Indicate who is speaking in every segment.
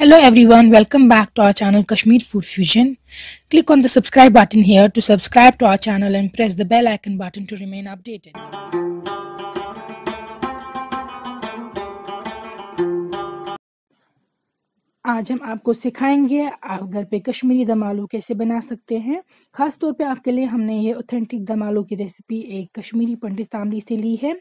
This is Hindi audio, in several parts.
Speaker 1: Hello everyone, welcome back to our channel Kashmir Food Fusion. Click on the subscribe button here to subscribe to our channel and press the bell icon button to remain updated. आज हम आपको सिखाएंगे आप घर पे कश्मीरी दम आलू कैसे बना सकते हैं। ख़ास तौर पे आपके लिए हमने ये ऑथेंटिक दम आलू की रेसिपी एक कश्मीरी पंडित फैमिली से ली है।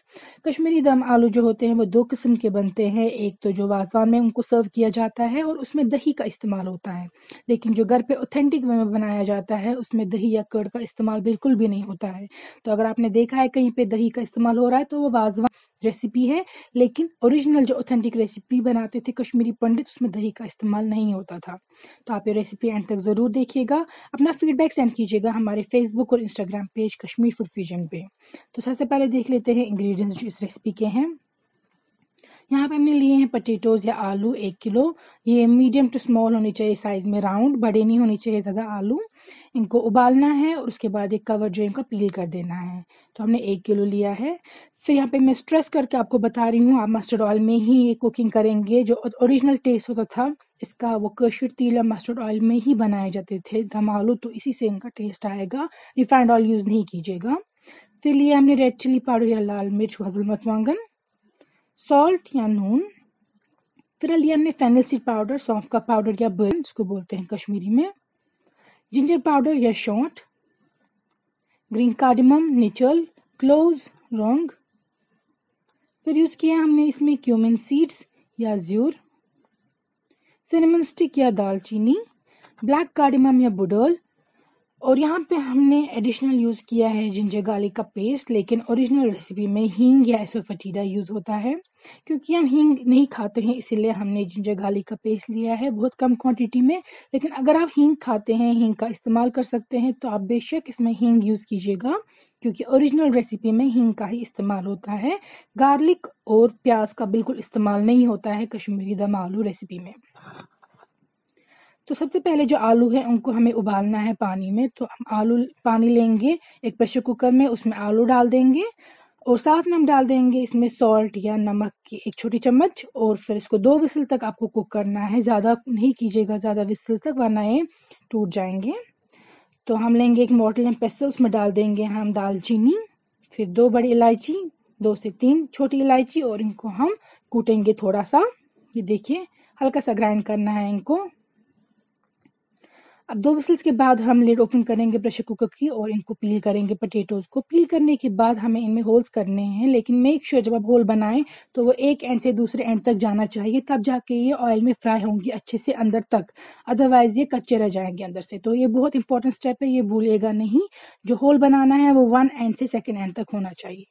Speaker 1: कश्मीरी दम आलू जो होते हैं वो दो किस्म के बनते हैं, एक तो जो वाज़वान में उनको सर्व किया जाता है और उसमें दही का इस्तेमाल होता है, लेकिन जो घर पे ऑथेंटिक वे में बनाया जाता है उसमें दही या कर्ड का इस्तेमाल बिल्कुल भी नहीं होता है। तो अगर आपने देखा है कहीं पे दही का इस्तेमाल हो रहा है तो वो वाज़वान रेसिपी है, लेकिन ओरिजिनल जो ऑथेंटिक रेसिपी बनाते थे कश्मीरी पंडित उसमें दही का इस्तेमाल नहीं होता था। तो आप ये रेसिपी एंड तक ज़रूर देखिएगा। अपना फीडबैक सेंड कीजिएगा हमारे फेसबुक और Instagram page Kashmir food fusion पे। तो सबसे पहले देख लेते हैं इंग्रेडिएंट्स जो इस रेसिपी के हैं। यहाँ पे हमने लिए हैं पटेटोज़ या आलू 1 किलो। ये मीडियम टू स्मॉल होनी चाहिए साइज़ में, राउंड, बड़े नहीं होने चाहिए ज़्यादा आलू। इनको उबालना है और उसके बाद एक कवर जो इनका पील कर देना है। तो हमने 1 किलो लिया है। फिर यहाँ पे मैं स्ट्रेस करके आपको बता रही हूँ, आप मस्टर्ड ऑयल में ही ये कुकिंग करेंगे। जो ओरिजिनल टेस्ट होता था इसका वो कश्मीर तेल या मस्टर्ड ऑयल में ही बनाए जाते थे दम आलू, तो इसी से इनका टेस्ट आएगा। रिफाइंड ऑयल यूज़ नहीं कीजिएगा। फिर लिया हमने रेड चिली पाउडर या लाल मिर्च, हज़लमत वांगन, सॉल्ट या नून। फिर लिया हमने फेनल सीड पाउडर, सौंफ का पाउडर या बर्न जिसको बोलते हैं कश्मीरी में, जिंजर पाउडर या शॉट, ग्रीन कार्डमम, निचल, क्लोव्स, लौंग। फिर यूज़ किया हमने इसमें क्यूमिन सीड्स या ज़्यूर, सिनेमन स्टिक या दालचीनी, ब्लैक कार्डमम या बुडोल। और यहाँ पे हमने एडिशनल यूज़ किया है जिंजर गार्लिक का पेस्ट, लेकिन ओरिजिनल रेसिपी में हींग या एसोफेटिडा यूज़ होता है। क्योंकि हम हींग नहीं खाते हैं इसीलिए हमने जिंजर गार्लिक का पेस्ट लिया है बहुत कम क्वांटिटी में। लेकिन अगर आप हींग खाते हैं, हींग का इस्तेमाल कर सकते हैं, तो आप बेशक इसमें हींग यूज़ कीजिएगा, क्योंकि ओरिजिनल रेसिपी में हींग का ही इस्तेमाल होता है। गार्लिक और प्याज का बिल्कुल इस्तेमाल नहीं होता है कश्मीरी दम आलू रेसिपी में। तो सबसे पहले जो आलू है उनको हमें उबालना है पानी में। तो हम पानी लेंगे एक प्रेशर कुकर में, उसमें आलू डाल देंगे और साथ में हम डाल देंगे इसमें सॉल्ट या नमक की 1 छोटी चम्मच। और फिर इसको 2 विसल तक आपको कुक करना है, ज़्यादा नहीं कीजिएगा, ज़्यादा विसल तक, वरना ये टूट जाएंगे। तो हम लेंगे एक मॉर्टल एंड पेस्टल, उसमें डाल देंगे हम दालचीनी, फिर 2 बड़ी इलायची, 2 से 3 छोटी इलायची, और इनको हम कूटेंगे थोड़ा सा। ये देखिए हल्का सा ग्राइंड करना है इनको। अब 2 विसल्स के बाद हम लिड ओपन करेंगे प्रेशर कुकर की और इनको पील करेंगे। पटेटोज़ को पील करने के बाद हमें इनमें होल्स करने हैं, लेकिन मेक श्योर जब आप होल बनाएं तो वो एक एंड से दूसरे एंड तक जाना चाहिए, तब जाके ये ऑयल में फ्राई होंगी अच्छे से अंदर तक, अदरवाइज ये कच्चे रह जाएंगे अंदर से। तो ये बहुत इंपॉर्टेंट स्टेप है, ये भूलिएगा नहीं। जो होल बनाना है वो 1 एंड से 2nd एंड तक होना चाहिए।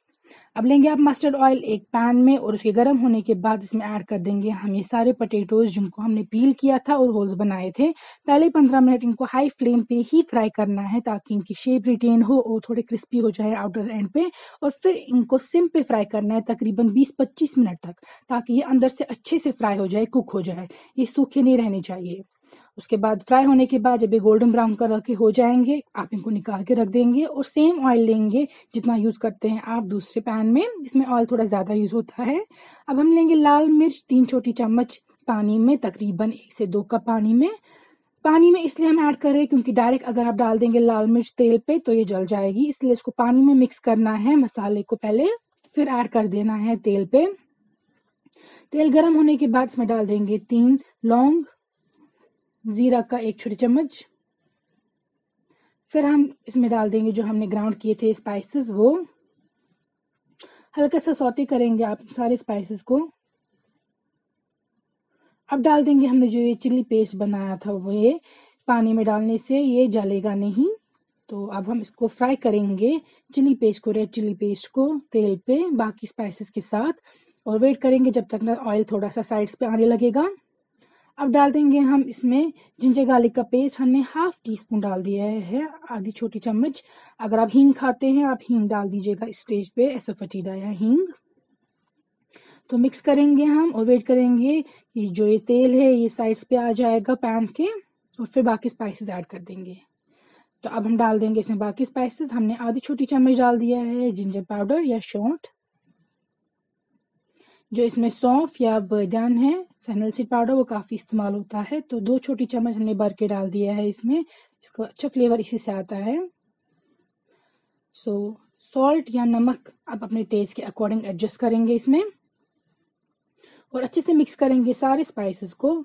Speaker 1: अब लेंगे आप मस्टर्ड ऑयल एक पैन में और उसके गर्म होने के बाद इसमें ऐड कर देंगे हम ये सारे पटेटोज़ जिनको हमने पील किया था और होल्स बनाए थे। पहले 15 मिनट इनको हाई फ्लेम पे ही फ्राई करना है ताकि इनकी शेप रिटेन हो और थोड़े क्रिस्पी हो जाए आउटर एंड पे। और फिर इनको सिम पे फ्राई करना है तकरीबन 20-25 मिनट तक, ताकि ये अंदर से अच्छे से फ्राई हो जाए, कुक हो जाए, ये सूखे नहीं रहने चाहिए। उसके बाद फ्राई होने के बाद जब ये गोल्डन ब्राउन कलर के हो जाएंगे आप इनको निकाल के रख देंगे और सेम ऑयल लेंगे जितना यूज़ करते हैं आप दूसरे पैन में, इसमें ऑयल थोड़ा ज़्यादा यूज़ होता है। अब हम लेंगे लाल मिर्च 3 छोटी चम्मच पानी में, तकरीबन 1 से 2 कप पानी में। पानी में इसलिए हम ऐड कर रहे हैं क्योंकि डायरेक्ट अगर आप डाल देंगे लाल मिर्च तेल पे तो ये जल जाएगी, इसलिए इसको पानी में मिक्स करना है मसाले को पहले, फिर ऐड कर देना है तेल पे। तेल गर्म होने के बाद इसमें डाल देंगे 3 लौंग, जीरा का 1 छोटी चम्मच। फिर हम इसमें डाल देंगे जो हमने ग्राउंड किए थे स्पाइसेस, वो हल्का सा सौटे करेंगे आप सारे स्पाइसेस को। अब डाल देंगे हमने जो ये चिली पेस्ट बनाया था, वो ये पानी में डालने से ये जलेगा नहीं। तो अब हम इसको फ्राई करेंगे चिली पेस्ट को, रेड चिली पेस्ट को तेल पे बाकी स्पाइसेस के साथ, और वेट करेंगे जब तक ना ऑयल थोड़ा सा साइड्स पे आने लगेगा। अब डाल देंगे हम इसमें जिंजर गार्लिक का पेस्ट, हमने ½ टीस्पून डाल दिया है, आधी छोटी चम्मच। अगर आप हींग खाते हैं आप हींग डाल दीजिएगा इस स्टेज पे, एसोफेटिडा या हींग। तो मिक्स करेंगे हम और वेट करेंगे ये जो ये तेल है ये साइड्स पे आ जाएगा पैन के, और फिर बाकी स्पाइसेस ऐड कर देंगे। तो अब हम डाल देंगे इसमें बाकी स्पाइसेस। हमने आधी छोटी चम्मच डाल दिया है जिंजर पाउडर या शॉट, जो इसमें सौंफ या बादियान है, फेनल सीड पाउडर, वो काफ़ी इस्तेमाल होता है। तो 2 छोटी चम्मच हमने भर के डाल दिया है इसमें, इसको अच्छा फ्लेवर इसी से आता है। सो सॉल्ट या नमक आप अपने टेस्ट के अकॉर्डिंग एडजस्ट करेंगे इसमें, और अच्छे से मिक्स करेंगे सारे स्पाइसेस को।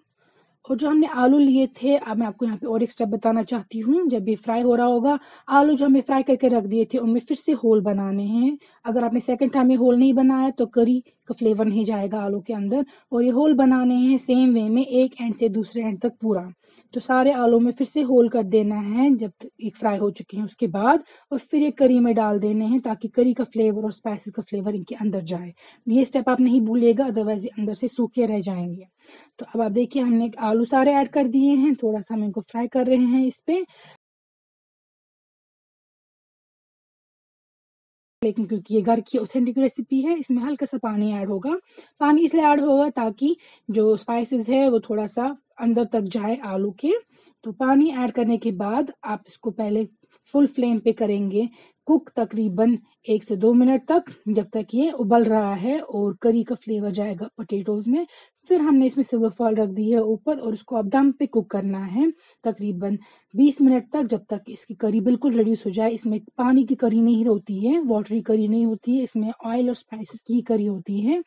Speaker 1: और जो हमने आलू लिए थे, अब मैं आपको यहाँ पे और एक स्टेप बताना चाहती हूँ। जब ये फ्राई हो रहा होगा, आलू जो हमने फ्राई करके रख दिए थे उनमें फिर से होल बनाने हैं। अगर आपने सेकंड टाइम में होल नहीं बनाया तो करी का फ्लेवर नहीं जाएगा आलू के अंदर। और ये होल बनाने हैं सेम वे में, एक एंड से दूसरे एंड तक पूरा। तो सारे आलू में फिर से होल कर देना है जब एक फ्राई हो चुके हैं उसके बाद, और फिर ये करी में डाल देने हैं ताकि करी का फ्लेवर और स्पाइसेस का फ्लेवर इनके अंदर जाए। ये स्टेप आप नहीं भूलिएगा, अदरवाइज ये अंदर से सूखे रह जाएंगे। तो अब आप देखिए हमने आलू सारे ऐड कर दिए हैं, थोड़ा सा हम इनको फ्राई कर रहे हैं इस पे, लेकिन क्योंकि ये घर की ऑथेंटिक रेसिपी है, इसमें हल्का सा पानी ऐड होगा। पानी इसलिए ऐड होगा ताकि जो स्पाइसेस है वो थोड़ा सा अंदर तक जाए आलू के। तो पानी ऐड करने के बाद आप इसको पहले फुल फ्लेम पे करेंगे कुक तकरीबन 1 से 2 मिनट तक, जब तक ये उबल रहा है और करी का फ्लेवर जाएगा पोटैटोज में। फिर हमने इसमें सिल्वर फॉइल रख दी है ऊपर, और उसको अब दम पे कुक करना है तकरीबन 20 मिनट तक, जब तक इसकी करी बिल्कुल रिड्यूस हो जाए। इसमें पानी की करी नहीं होती है, वाटरी करी नहीं होती है, इसमें ऑयल और स्पाइसेस की करी होती है।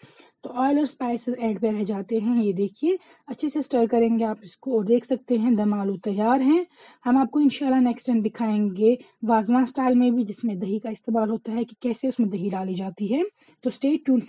Speaker 1: तो ऑयल और स्पाइसेस एंड पे रह जाते हैं। ये देखिए अच्छे से स्टर करेंगे आप इसको, और देख सकते हैं दम आलू तैयार हैं। हम आपको इंशाल्लाह नेक्स्ट टाइम दिखाएंगे वाजवान स्टाइल में भी, जिसमें दही का इस्तेमाल होता है, कि कैसे उसमें दही डाली जाती है। तो स्टे ट्यून्ड।